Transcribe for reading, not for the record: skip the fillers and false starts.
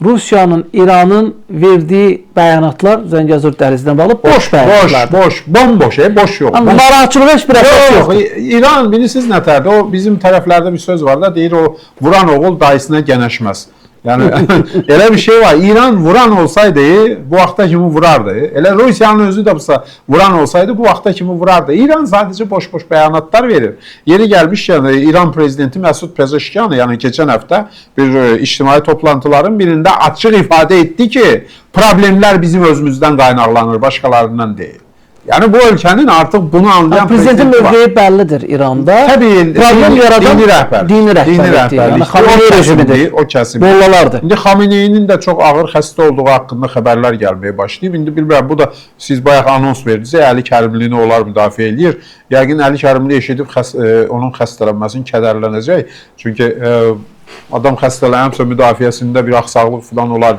Rusiyanın, İranın verdiyi bəyanatlar Zəngəzur dəhlizindən bağlı boş bəyanatlar. Bomboş, boş yox. Narahatçılığa heç bir əsas yoxdur. İran bilirsiniz nətərdir? O bizim tərəflərdə bir söz var da, deyir o vuran oğul dayısına gənəşməz. Yani elə bir şey var. İran vuran olsaydı bu vaxta kimi vurardı. Elə Rusiyanın özü də vuran olsaydı bu vaxta kimi vurardı. İran sadəcə boş-boş bəyanatlar verir. Yeri gəlmişkən İran prezidenti Məsud Pezeşkiyan yəni keçən həftə bir ictimai toplantıların birində açıq ifadə etdi ki, problemlər bizim özümüzdən qaynaqlanır, başqalarından deyil. Yani bu ölkənin artıq bunu anlayan prezidentin mövqeyi bəllidir İranda. Təbii, problem yaradan dini rəhbərlikdir. Yəni Xamenei rejimidir. O kəsim. Mollalardır. İndi Xameneinin də çox ağır xəstə olduğu haqqında xəbərlər gəlməyə başlayıb. İndi bilmirəm, bu da siz bayaq anons verdiniz, Əli Kərimlini onlar müdafiə eləyir. Yəqin Əli Kərimli eşidib onun xəstələnməsini kədərlənəcək. Çünki adam xəstələnibsə müdafiəsində bir axsaqlıq falan olar.